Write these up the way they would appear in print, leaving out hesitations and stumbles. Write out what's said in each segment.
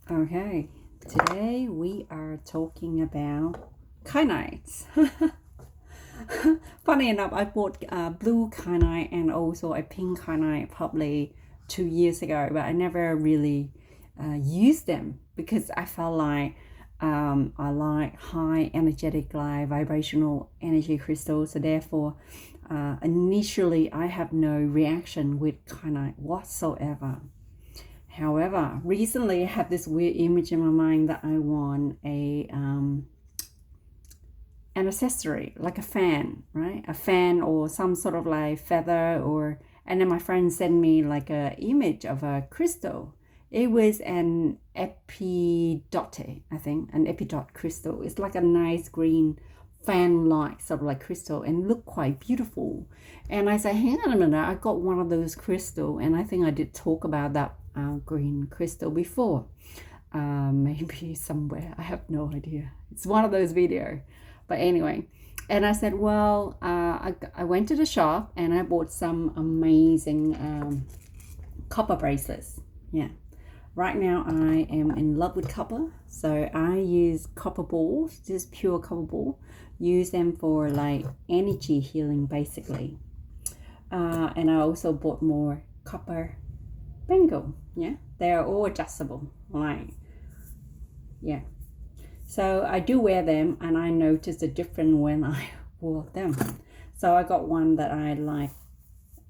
Okay, today we are talking about kyanites. Funny enough, I bought blue kyanite and also a pink kyanite probably 2 years ago, but I never really used them because I felt like I like high energetic, like vibrational energy crystals. So therefore, initially I have no reaction with kyanite whatsoever. However, recently I had this weird image in my mind that I want an accessory, like a fan, right? A fan or some sort of like feather and then my friend sent me like a image of a crystal. It was an epidote, I think, an epidot crystal. It's like a nice green fan-like sort of like crystal and look quite beautiful. And I said, hang on a minute, I got one of those crystal, and I think I did talk about that green crystal before. Maybe somewhere, I have no idea. It's one of those videos. But anyway, and I said, well, I went to the shop and I bought some amazing copper bracelets. Yeah. Right now I am in love with copper, so I use copper balls, just pure copper ball. Use them for like energy healing basically. And I also bought more copper bangle. Yeah, they are all adjustable. Like, yeah. So I do wear them, and I noticed a difference when I wore them. So I got one that I like,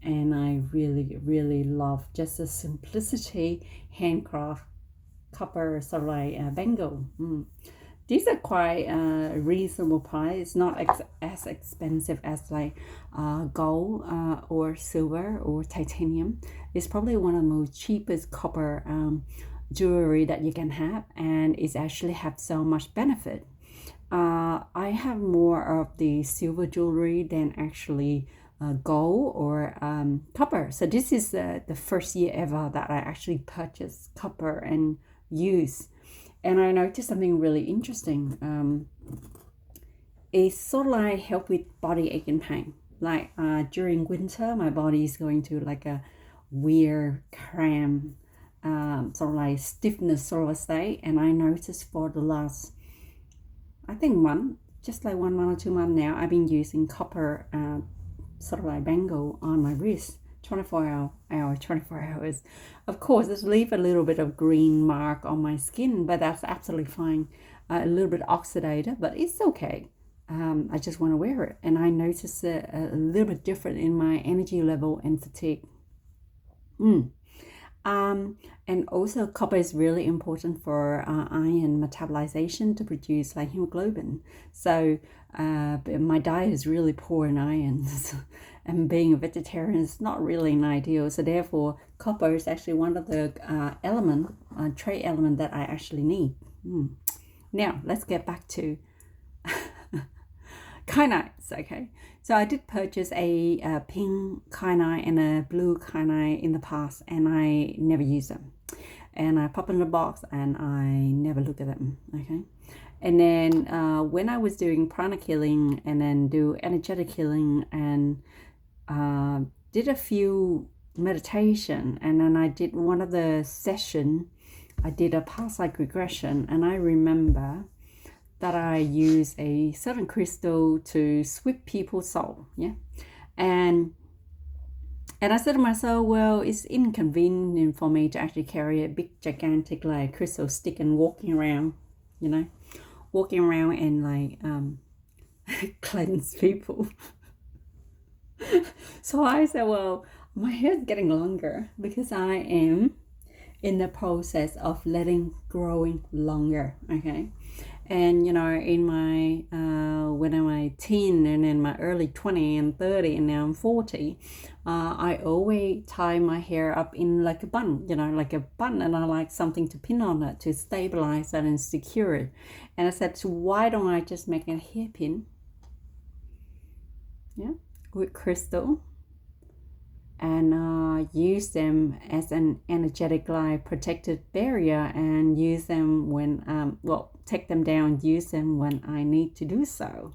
and I really love just the simplicity, handcraft copper sort of like bangle. These are quite reasonable price. It's not as expensive as like gold or silver or titanium. It's probably one of the most cheapest copper jewelry that you can have, and it actually have so much benefit. I have more of the silver jewelry than actually gold or copper. So this is the first year ever that I actually purchased copper and use. And I noticed something really interesting. It sort of like help with body ache and pain. Like during winter, my body is going to like a weird cramp, sort of like stiffness sort of a state. And I noticed for the last, I think month, just like 1 month or 2 months now, I've been using copper sort of like bangle on my wrist. 24 hours. Of course, it leave a little bit of green mark on my skin, but that's absolutely fine. A little bit oxidated, but it's okay. I just want to wear it, and I notice a little bit different in my energy level and fatigue. And also copper is really important for iron metabolization to produce like hemoglobin. So my diet is really poor in iron, and being a vegetarian is not really an ideal. So therefore, copper is actually one of the trait element that I actually need. Now let's get back to kyanites. Okay, so I did purchase a pink kyanite and a blue kyanite in the past, and I never use them. And I pop in the box and I never look at them. Okay, and then when I was doing pranic healing and then do energetic healing and did a few meditation, and then I did one of the session, I did a past life regression, and I remember that I use a certain crystal to sweep people's soul. Yeah, and I said to myself, well, it's inconvenient for me to actually carry a big gigantic like crystal stick and walking around and like cleanse people. So I said, well, my hair is getting longer because I am in the process of letting growing longer. Okay, and in my when I'm my teen and in my early 20 and 30 and now I'm 40, I always tie my hair up in like a bun, and I like something to pin on it to stabilize it and secure it. And I said, so why don't I just make a hairpin, with crystal, and use them as an energetic like protected barrier, and use them when take them down, use them when I need to do so.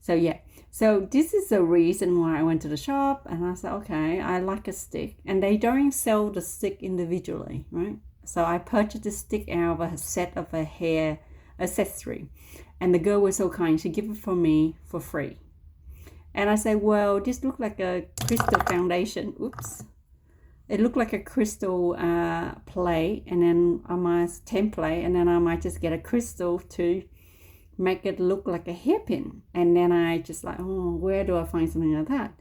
So this is the reason why I went to the shop, and I said, okay, I like a stick, and they don't sell the stick individually, right? So I purchased a stick out of a set of a hair accessory. And the girl was so kind. She gave it for me for free. And I said, well, this looked like a crystal foundation. Oops. It looked like a crystal plate. And then I might template. And then I might just get a crystal to make it look like a hairpin. And then I just like, oh, where do I find something like that?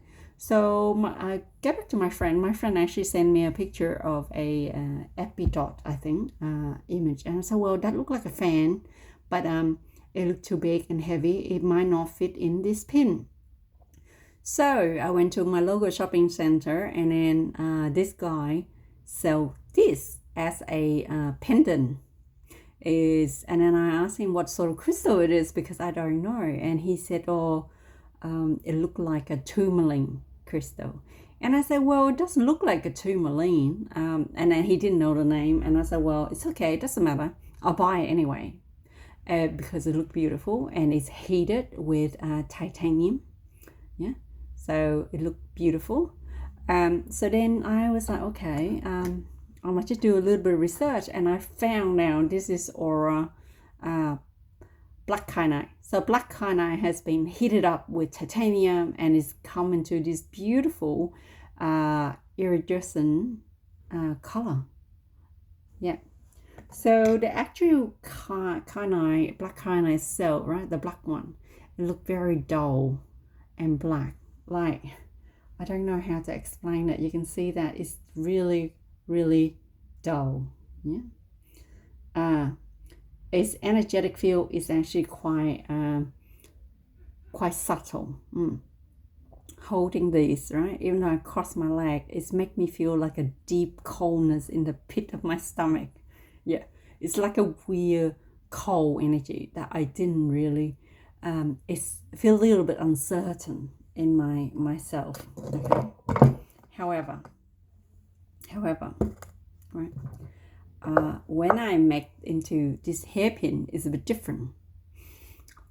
So I gave it to my friend. My friend actually sent me a picture of a dot, I think, image. And I said, well, that looked like a fan, but it looked too big and heavy. It might not fit in this pin. So I went to my local shopping center, and then this guy sold this as a pendant. And then I asked him what sort of crystal it is, because I don't know. And he said, it looked like a tourmaline crystal. And I said, well, it doesn't look like a tourmaline. And then he didn't know the name. And I said, well, it's okay. It doesn't matter. I'll buy it anyway. Because it looked beautiful, and it's heated with titanium. Yeah. So it looked beautiful. So then I was like, okay, I might just do a little bit of research. And I found out this is Aura Black Kyanite. So Black Kyanite has been heated up with titanium and is come into this beautiful iridescent color. Yeah. So the actual Kyanite, Black Kyanite itself, right, the black one, it looked very dull and black. Like, I don't know how to explain it. You can see that it's really, really dull. Yeah. Its energetic field is actually quite subtle. Holding this, right, even though I cross my leg, it's make me feel like a deep coldness in the pit of my stomach. Yeah, it's like a weird cold energy that I didn't really feel a little bit uncertain in myself. Okay. However, right, when I make into this hairpin, is a bit different.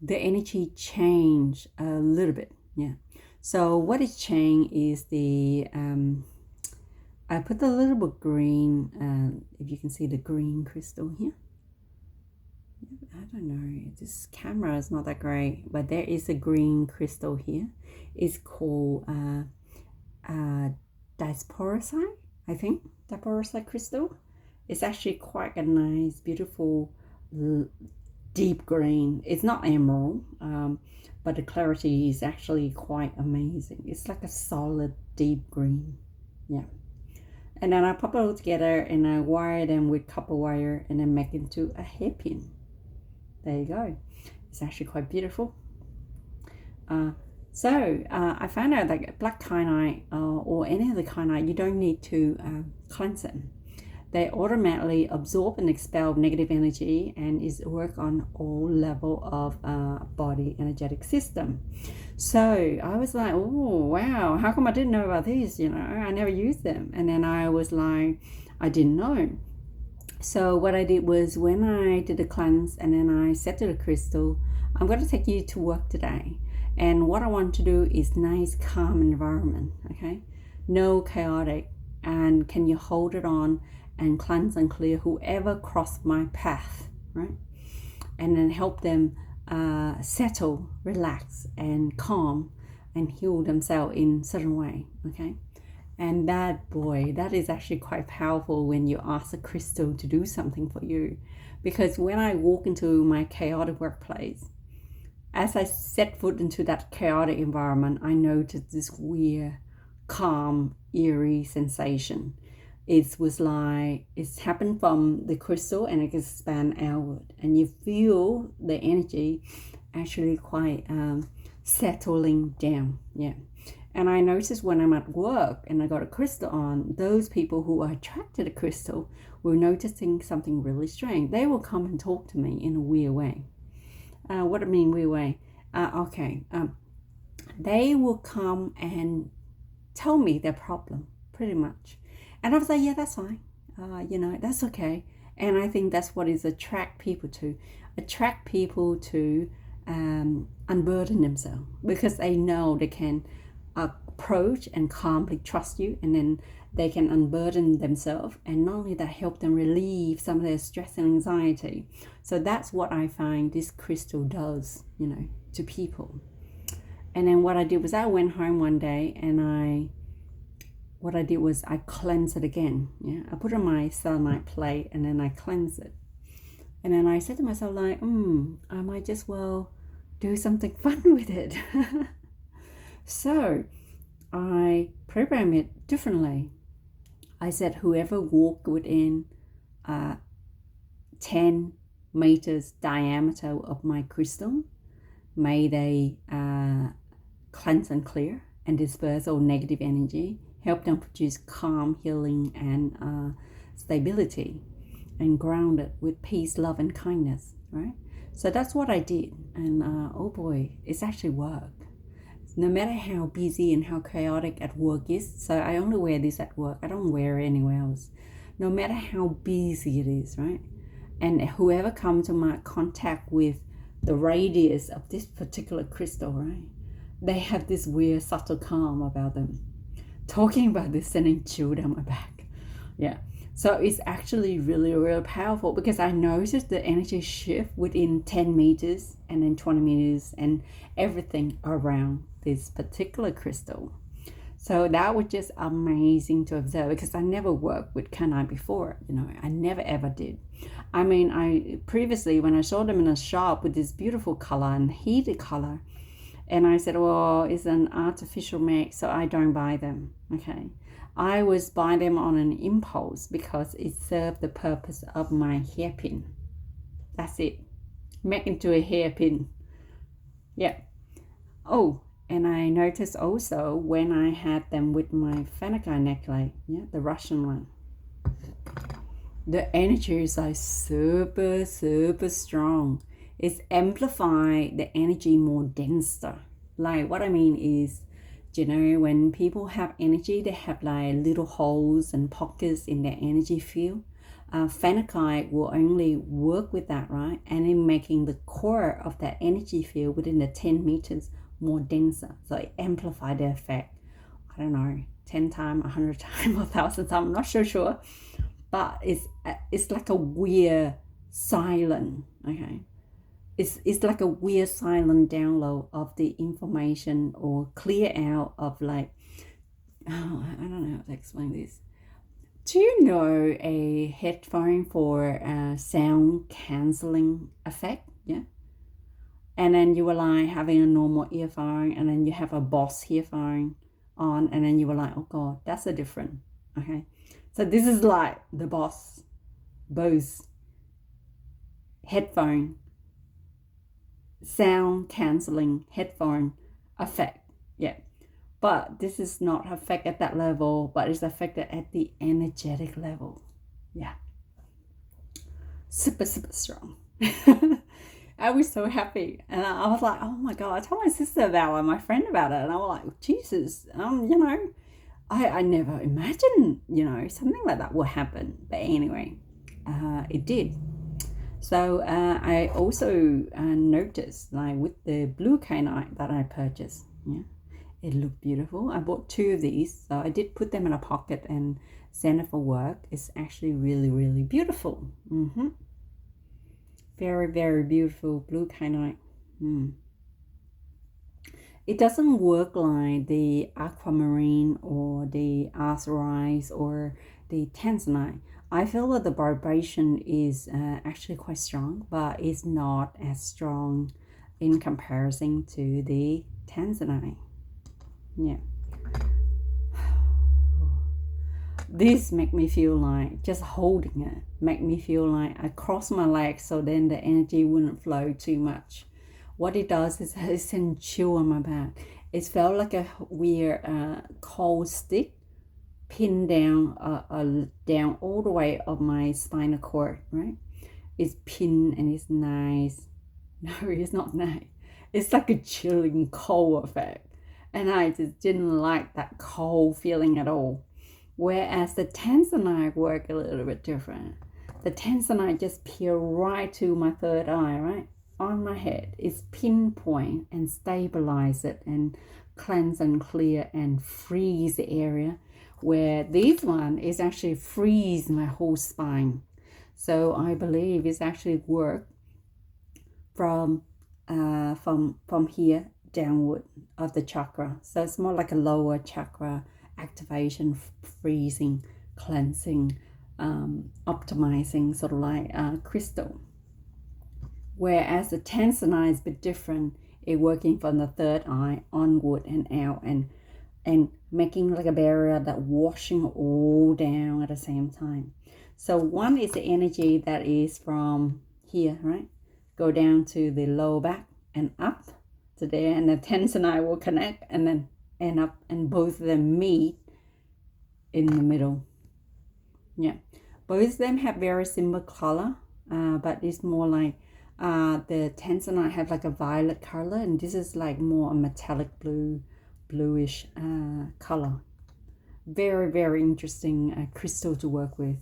The energy changed a little bit. Yeah. So what is changed is the I put a little bit green. If you can see the green crystal here. I don't know. This camera is not that great, but there is a green crystal here. It's called disporosite, I think. Disporosite crystal. It's actually quite a nice, beautiful, deep green. It's not emerald, but the clarity is actually quite amazing. It's like a solid, deep green. Yeah. And then I pop it all together and I wire them with copper wire and then make it into a hairpin. There you go. It's actually quite beautiful. So I found out that Black Kyanite or any other Kyanite, you don't need to cleanse them. They automatically absorb and expel negative energy and is work on all level of body energetic system. So I was like, oh wow, how come I didn't know about these? You know, I never used them. And then I was like, I didn't know. So what I did was, when I did the cleanse and then I said to the crystal, I'm going to take you to work today. And what I want to do is nice, calm environment. Okay, no chaotic. And can you hold it on and cleanse and clear whoever crossed my path, right? And then help them settle, relax, and calm, and heal themselves in certain way, okay? And that, boy, that is actually quite powerful when you ask a crystal to do something for you. Because when I walk into my chaotic workplace, as I set foot into that chaotic environment, I noticed this weird, calm, eerie sensation. It was like it's happened from the crystal and it expand outward, and you feel the energy actually quite settling down. Yeah. And I noticed when I'm at work and I got a crystal on, those people who are attracted to crystal were noticing something really strange. They will come and talk to me in a weird way. What do I mean weird way? They will come and tell me their problem, pretty much. And I was like, yeah, that's fine. That's okay. And I think that's what is attract people to unburden themselves, because they know they can approach and calmly trust you, and then they can unburden themselves, and not only that, help them relieve some of their stress and anxiety. So that's what I find this crystal does, to people. And then what I did was I went home one day and I cleansed it again. Yeah, I put it on my selenite plate and then I cleansed it. And then I said to myself, like, I might just well do something fun with it. So I programmed it differently. I said, whoever walked within 10 meters diameter of my crystal, may they cleanse and clear and disperse all negative energy, help them produce calm, healing, and stability, and ground it with peace, love, and kindness, right? So that's what I did. And oh boy, it's actually worked. No matter how busy and how chaotic at work is, so I only wear this at work. I don't wear it anywhere else. No matter how busy it is, right? And whoever comes to my contact with the radius of this particular crystal, right? They have this weird subtle calm about them. Talking about this sending chill down my back. Yeah. So it's actually really, really powerful, because I noticed the energy shift within 10 meters and then 20 meters and everything around this particular crystal. So that was just amazing to observe, because I never worked with Kyanites before. I never ever did. I mean, I previously, when I saw them in a shop with this beautiful color and heated color, and I said, well, it's an artificial make, so I don't buy them. Okay. I was buying them on an impulse because it served the purpose of my hairpin. That's it. Make into a hairpin. Yeah. Oh, and I noticed also when I had them with my fennica necklace, the Russian one, the energy is like super, super strong. It's amplified the energy more denser. Like what I mean is, when people have energy, they have like little holes and pockets in their energy field. Phenakite will only work with that, right? And in making the core of that energy field within the 10 meters more denser. So it amplifies the effect. I don't know, 10 times, 100 times, 1,000 times, I'm not sure. But it's like a weird silent, okay? It's like a weird silent download of the information, or clear out of like, I don't know how to explain this. Do you know a headphone for sound cancelling effect? Yeah. And then you were like having a normal earphone, and then you have a Boss earphone on, and then you were like, oh God, that's a different. Okay. So this is like the Bose headphone sound cancelling headphone effect. Yeah. But this is not effect at that level, but it's affected at the energetic level. Yeah. Super, super strong. I was so happy. And I was like, oh my God, I told my sister about it, my friend about it. And I was like, Jesus, I never imagined, something like that would happen. But anyway, it did. So I also noticed, like with the blue Kyanite that I purchased, it looked beautiful. I bought 2 of these, so I did put them in a pocket and send it for work. It's actually really, really beautiful. Very, very beautiful blue Kyanite. It doesn't work like the aquamarine or the azurite or the tanzanite. I feel that the vibration is actually quite strong, but it's not as strong in comparison to the tanzanite. Yeah. This make me feel like, just holding it, make me feel like I cross my legs so then the energy wouldn't flow too much. What it does is it sends chill on my back. It felt like a weird cold stick pinned down down all the way of my spinal cord, right? It's pinned and it's nice. No, it's not nice. It's like a chilling cold effect. And I just didn't like that cold feeling at all. Whereas the tanzanite work a little bit different. The tanzanite just peel right to my third eye, right? On my head. It's pinpoint and stabilize it and cleanse and clear and freeze the area. where this one is actually freeze my whole spine. So I believe it's actually work from here downward of the chakra. So it's more like a lower chakra activation, freezing, cleansing, optimizing, sort of like crystal. Whereas the tanzanite is a bit different. It working from the third eye onward and out, and making like a barrier that washing all down at the same time. So one is the energy that is from here, right? Go down to the lower back and up to there, and the tanzanite will connect and then end up, and both of them meet in the middle. Yeah, both of them have very similar color, but it's more like the tanzanite have like a violet color, and this is like more a metallic bluish color. Very, very interesting crystal to work with.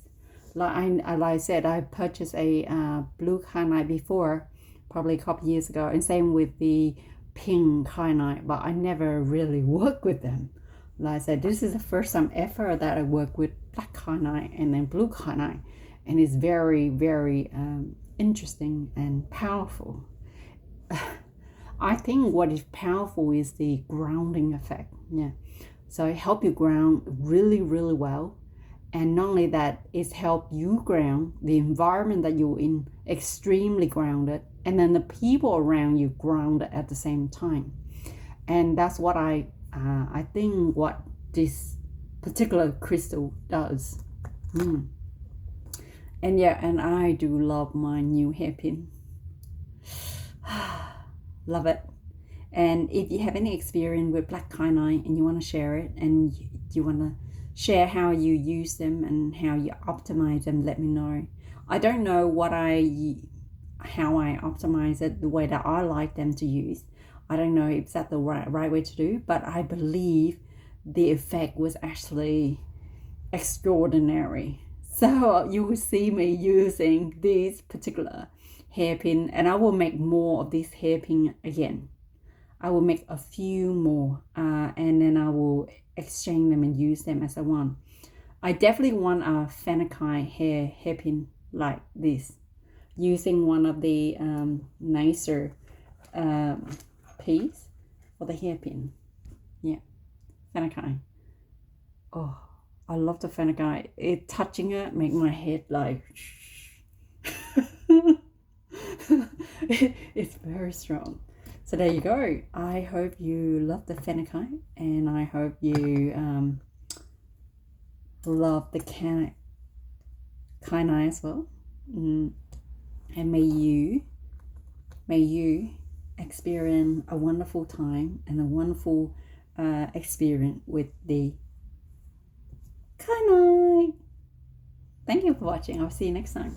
Like I said, I purchased a blue kyanite before, probably a couple years ago, and same with the pink kyanite, but I never really worked with them. Like I said, this is the first time ever that I work with black kyanite and then blue kyanite, and it's very, very interesting and powerful. I think what is powerful is the grounding effect. Yeah, so it helps you ground really, really well. And not only that, it's help you ground the environment that you're in, extremely grounded, and then the people around you grounded at the same time. And that's what I think what this particular crystal does. And yeah, and I do love my new hairpin. Love it. And if you have any experience with black kyanite and you want to share it, and you want to share how you use them and how you optimize them, let me know. I don't know how I optimize it the way that I like them to use. I don't know if that's the right way to do, but I believe the effect was actually extraordinary. So you will see me using this particular hairpin, and I will make more of this hairpin again. I will make a few more, and then I will exchange them and use them as I want. I definitely want a phenakite hairpin like this, using one of the nicer piece for the hairpin. Yeah, phenakite. Oh, I love the phenakite. It touching it make my head like it's very strong. So there you go. I hope you love the phenakite, and I hope you love the kyanite as well. And may you experience a wonderful time and a wonderful experience with the kyanite. Thank you for watching. I'll see you next time.